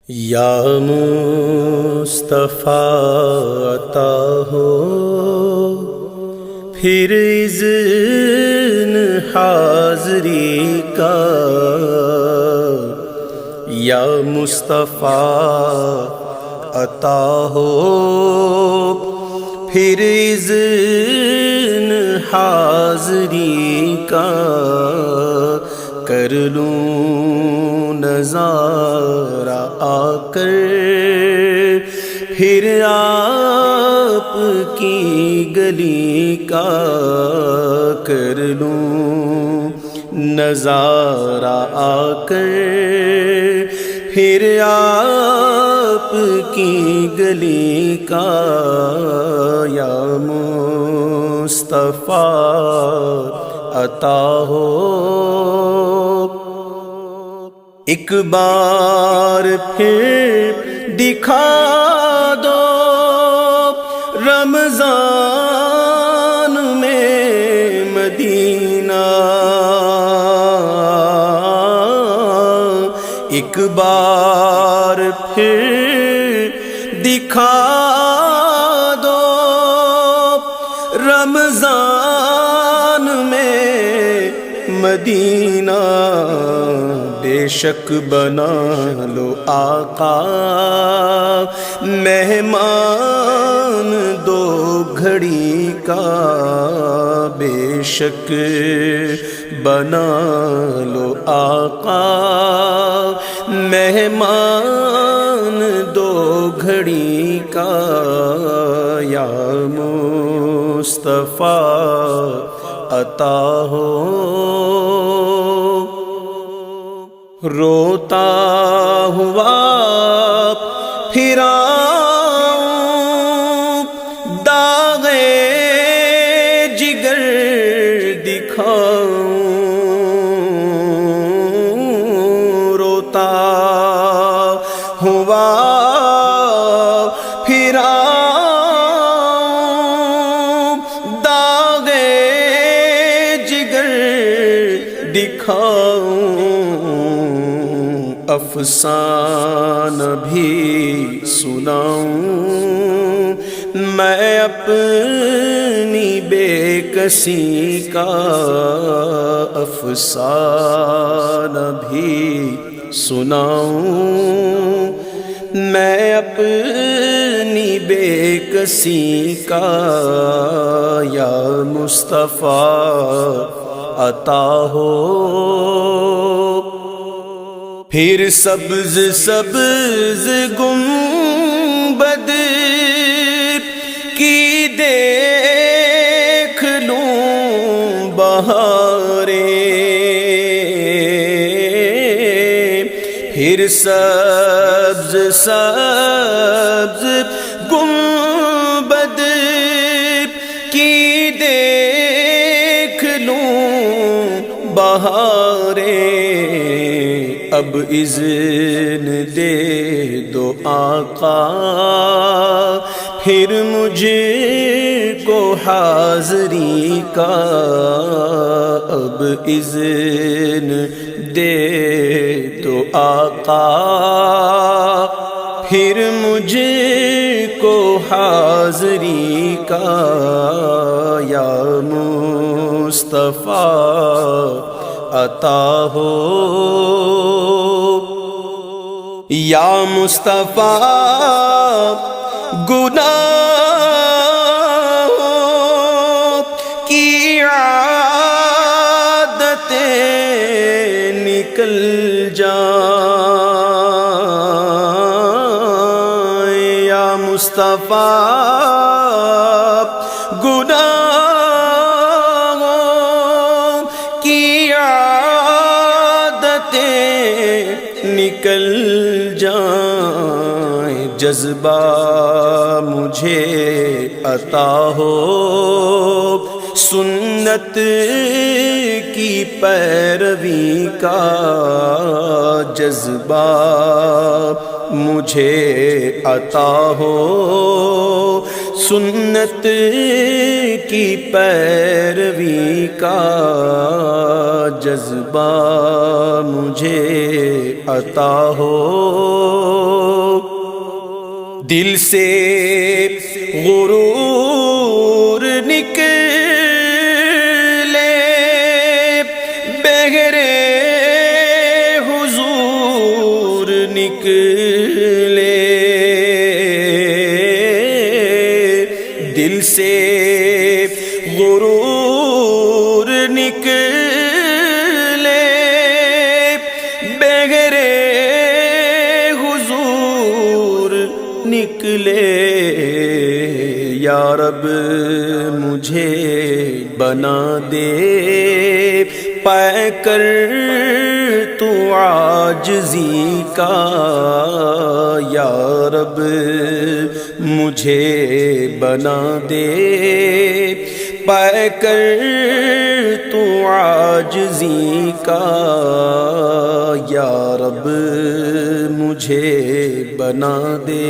یا مصطفیٰ عطا ہو پھر اذن حاضری کا، یا مصطفیٰ عطا ہو پھر اذن حاضری کا، کر لوں نظارہ آ کر پھر آپ کی گلی کا، کر لوں نظارہ آ کر پھر آپ کی گلی کا، یا مصطفیٰ عطا ہو۔ ایک بار پھر دکھا دو رمضان میں مدینہ، ایک بار پھر دکھا دو رمضان میں مدینہ، بے شک بنا لو آقا مہمان دو گھڑی کا، بے شک بنا لو آقا مہمان دو گھڑی کا، یا مصطفیٰ عطا ہو۔ روتا ہوا پھر آؤں داغ جگر دکھاؤں، روتا ہوا پھر آؤں داغ جگر دکھاؤں، افسانہ بھی سناؤں میں اپنی بے کسی کا، افسانہ بھی سناؤں میں اپنی بے کسی کا، یا مصطفیٰ عطا ہو۔ پھر سبز سبز گنبد کی دیکھ لوں بہاریں، پھر سبز سبز گنبد کی دیکھ لوں بہاریں، اب اذن دے دو آقا پھر مجھے کو حاضری کا، اب اذن دے دو آقا پھر مجھے کو حاضری کا، یا مصطفیٰ عطا ہو۔ یا مصطفیٰ گناہوں کی عادتیں نکل جائیں، یا مصطفیٰ گناہوں کی عادتیں نکل جائیں، جذبہ مجھے عطا ہو سنت کی پیروی کا، جذبہ مجھے عطا ہو سنت کی پیروی کا، جذبہ مجھے عطا ہو، دل سے غرور نکلے، بغیر حضور نکلے، دل سے غرور نکلے، بغیر حضور نکلے، یا رب مجھے بنا دے پا کر تو عاجزی کا، یا رب مجھے بنا دے پا کر تو عاجزی کا، یا رب مجھے بنا دے